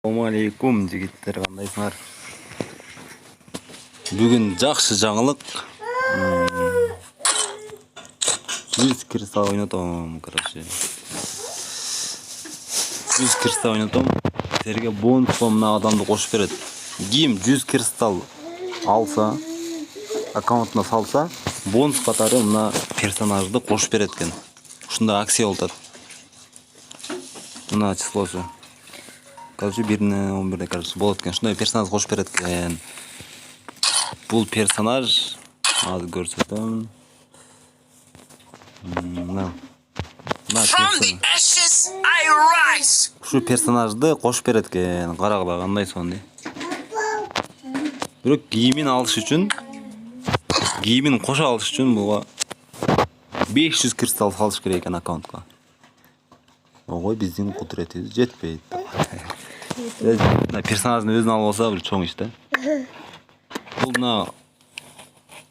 Assalamualaikum жигиттер, кандайсыңар? Бүгүн жакшы жаңылык. 100 кристалл ойнотом, короче. 100 кристалл ойнотом. Силерге бонусом мына адамды кошуп берет. Ким 100 кристалл алса, аккаунтуна салса, бонус катары мына персонажды кошуп берет экен. Ушундай акция болот. Мына числосу. Короче, 1-11, короче, болот экен. Ушундай персонаж кошуп берет экен. Бул персонаж азыр көрсөтөм. Мына ушу персонажды кошуп берет экен. Карагыла кандай сонду. Бирок кийимин алыш үчүн, кийимин кошо алыш үчүн буга 500 кристалл салыш керек экен аккаунтка. Ой, биздин кудуретибиз жетпейт. Персонаждын өзүн алып алса бир чоң иш да. Бул мына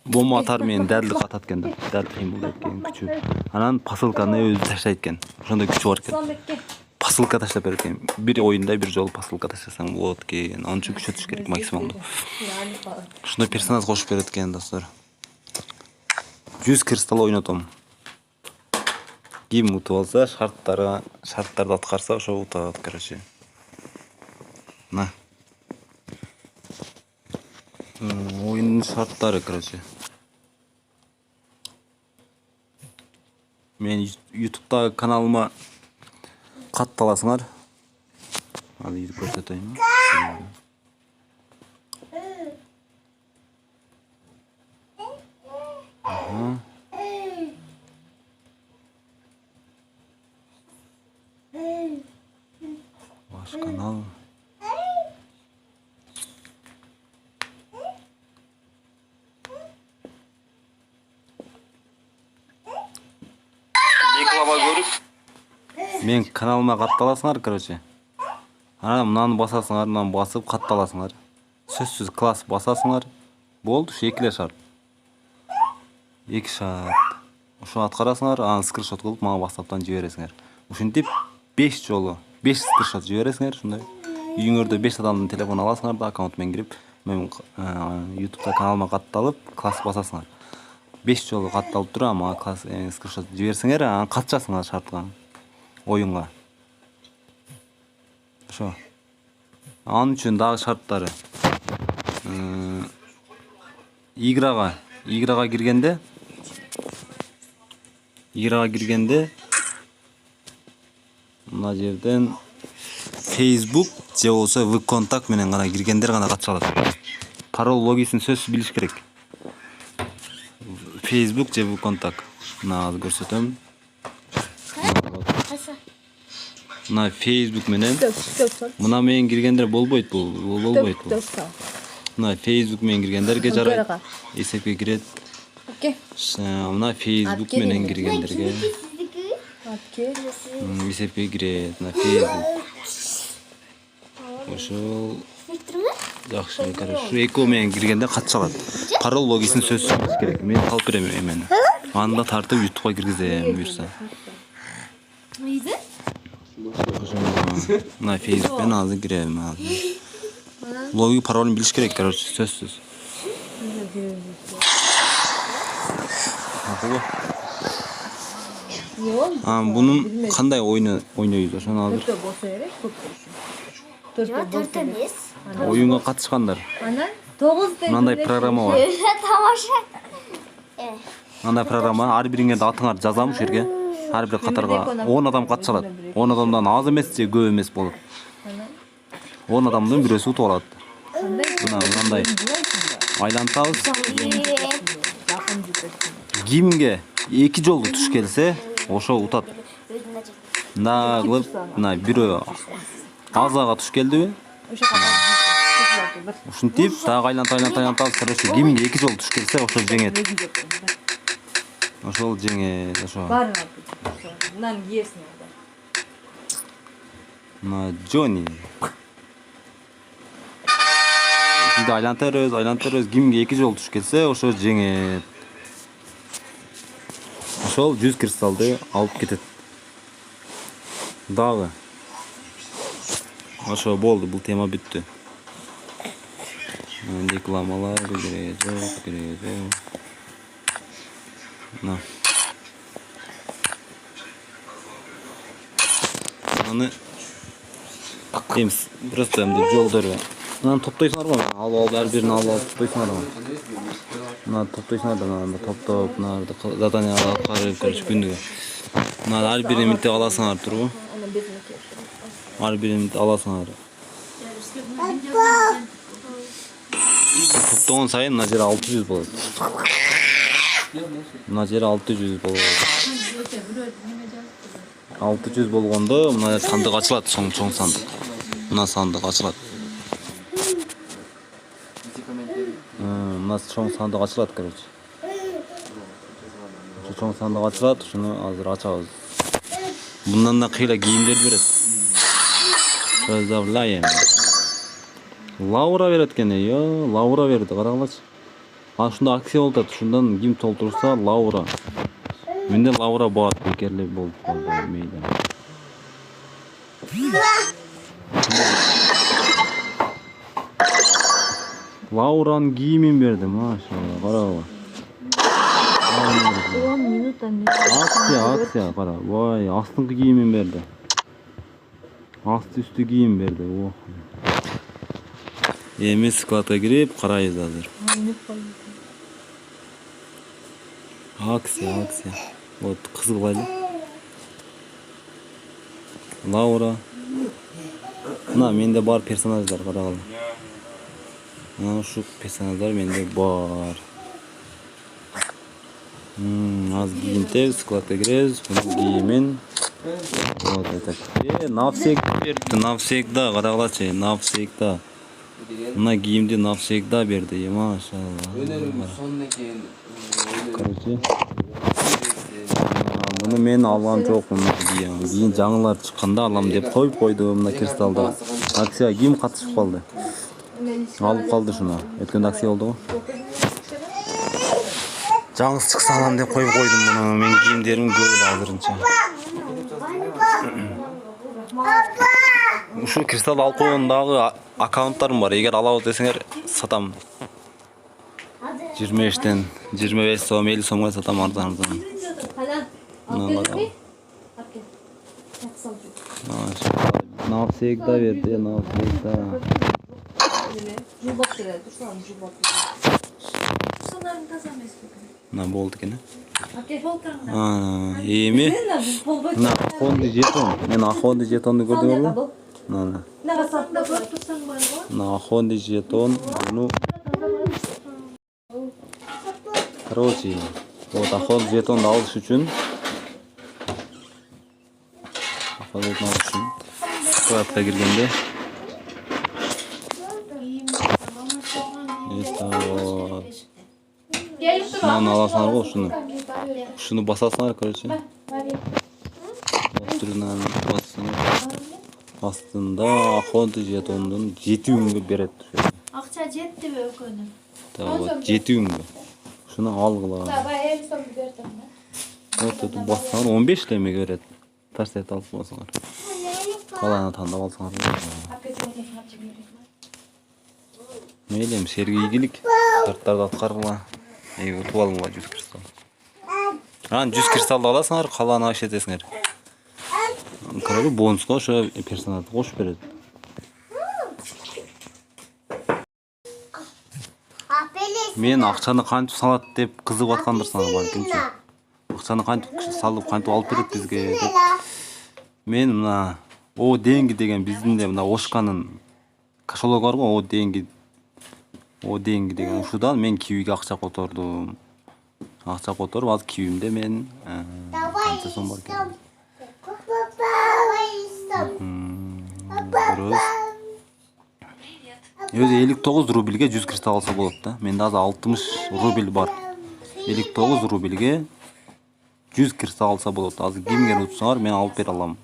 бомба атар менен дәлдик атат экен да. Дәл кыйын болот экен, күчү. Анан посылканы өзү таштайт экен. Ошондой күчү бар экен. Посылка таштап берет экен. Бир оюнда бир жолу посылка таштасаң болот экен. Анын үчүн күчөтүш керек максималдуу. Ошондой персонаж кошуп берет экен достор. 100 кристалл ойнотом. Ким утуп алса, шарттарды аткарса, ошо утат, короче. На. Oyunun şartları, короче. Men YouTube'da kanalıma kattalasınlar. Hadi gidip göstereyim. Aha. Baş kanal. Мен каналыма катталасыңар, короче. Анан мынаны басасыңар, мынаны басып катталасыңар. Сөзсүз класс басасыңар. Болду, ушу 2 шарт. 2 шарт. Ошо аткарасыңар, анан скриншот кылып мага WhatsApp'тан жибересиңер. Ушинтип 5 жолу 5 скриншот жибересиңер, ушундай. Үйүңөрдө 5 адамдын телефонун аласыңар да, аккаунт менен кирип, мен YouTube'да каналыма катталып, класс басасыңар. 5 жолу катталып туруп, мага класс скриншот жиберсеңер, анан катышасыңар шартка. Oyunga. Ошо. Анын үчүн дагы шарттары. Играга киргенде мына жерден Facebook же болсо ВКонтакт менен гана киргендер гана катыша алат. Парол логисин сөзсүз билиш керек. Facebook же ВКонтакт. Мына азыр көрсөтөм. Мына Facebook менен мына менен киргендер болбойт, болбойт. Мына Facebook менен киргендерге жарайт. Эсепке кирет. Мына Facebook менен киргендерге эсепке кирет. Мына Facebook. Ошол жакшы, короче, ушу экөө менен киргенде катыша алат. Парол логисин сөзсүз билиш керек. Мен калып берем эмени. Анда тартып YouTube'га киргизем буюрса. Мына Facebook менен азыр кирем. Логи паролун билиш керек, короче, сөзсүз. Бунун кандай ойнойбуз ошону азыр. Төрт эмес. Оюнга катышкандар. Анан 9 мындай программа бар. Тамаша. Мындай программа, ар бириңерди атыңарды жазам ушул жерге. Ар бир катарга 10 адам катыша алат. 10 адамдан аз эмес же көп эмес болот. 10 адамдын бирөөсү утуп алат. Мындай айлантабыз. Кимге 2 жолу туш келсе, ошо утат. Мына кылып, мына бирөө азага туш келдиби? Ушинтип, дагы айлантабыз, короче, кимге 2 жолу туш келсе, ошо жеңет. Ошол жеңет, ошо. Мынаны кийесиң. Мына Джонни. Бизди айлантырабыз, кимге 2 жолу туш келсе, ошо жеңет. Ошол 100 кристаллды алып кетет. Дагы Ошо болду, бул тема бүттү. Рекламалар керек жок. Мына. Аны просто эмди жолдору. Мынаны топтойсуңар го, алып ар бирин алып топтойсуңар го. Мына топтойсуңар да, мына топтоп, мына задание аткарып, короче, күндүгө. Мына ар бирин минтип аласыңар турбу? Ар бирин минтип аласыңар. Топтогон сайын мына жер 600 болот. Мына жер 600 болот. 600 болгондо мына сандык ачылат, чоң сандык. Мына сандык ачылат. Мына чоң сандык ачылат, короче. Чоң сандык ачылат, ушуну азыр ачабыз. Bundan da kıyla giyimler verir. Özdavlayın. Laura verir gene ya. Laura verdi. Qaraqlaç. Ha şunda aksiya oldu. Şundan giyim toldursa Laura. Mende Laura boğat bekerli bolup kaldı meydan. Laura'nın giyimin verdi maşallah. Qaraqla. 10 minut anne. Aksiya qara. Vay, astыңғы giyimini berdi. Asты üstü giyim berdi. Oh. Endi skladga kirib qarayız hazır. Aksiya. Вот kızıl baylı. Laura. Mına mende bar personajlar qaragıla. Mana şu personajlar mende bar. Az giyinti, skladga kireriz, bunun giyimin. Вот это. Навсегда, qaragılaçı, навсегда. Mına giyimdi навсегда berdi, maşallah. Короче. Bunu men algam жокмун кийин. Кийин жаңылар чыкканда алам деп коюп койдум мына кристалды. Акция ким катышып калды? Алып калды шуну. Өткөндө акция болду го. Жаңыз чыкса алам деп коюп койдум муну. Мен кийимдерим көп азырынча. Ушул кристалды алып койгондагы аккаунттарым бар. Эгер алабыз десеңер сатам. 25тен 25 сом, 50 сомго сатам арзан. Навсегда берди, навсегда. На болду экен. Эми. На охотный жетон. Мен охотный жетонду көрдүңөрбү? Мына. На охотный жетон. Ну. Короче, вот охотный жетонду алыш үчүн Складка киргенде. Мынаны аласыңар го, ушуну басасыңар, короче. Түрүнөн басасыңар. Астында охотный жетондун 7 күнгө берет. Акча жеттиби экөөнү? Вот 7 күнгө. Ушуну алгыла. Давай 50 сом бердим да. Вот эту бассаңар 15 лемеге берет. Тарсет алып бассаңар. Каланы тандап алсаңар. Мейлем, серге ийгилик. Шарттарды аткаргыла. Утуп алыңла 100 кристалл. Анан 100 кристалды аласыңар, каланы ашетесиңер. Короче, бонуско ошо персонажды кошуп берет. Мен акчаны кантип салат деп кызыгып аткандырсыңар балкимчи. Акчаны кантип салып, кантип алып берет бизге деп. Мен мына О деньги деген биздин де мына Ошканын кошелоги бар го, О деньги деген ушудан мен кибиге акча котордум. Акча которуп, азыр кибимде мен канча сом бар экен. Өзү 59 рубльге 100 кристалл алса болот да. Менде азыр 60 рубль бар. 59 рубльге 100 кристалл алса болот. Азыр кимге утсаңар мен алып бере алам.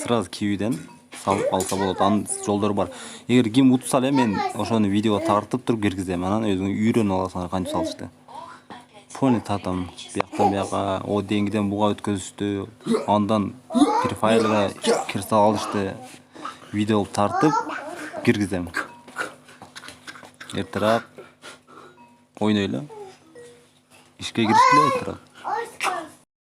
Сразу кибиден салып алса болот. Анын жолдору бар. Эгер ким утса эле мен ошону видеого тартып туруп киргизем. Анан өзүңүз үйрөнүп аласыңар кантип салышты. Пони татам. Бияктан бияка О деньгиден буга өткөзүштү. Андан Free Fire'га кристалл алышты. video kılıp tartıp girgizem. Ertarak oyun öyle. İşe girişkile ertarak.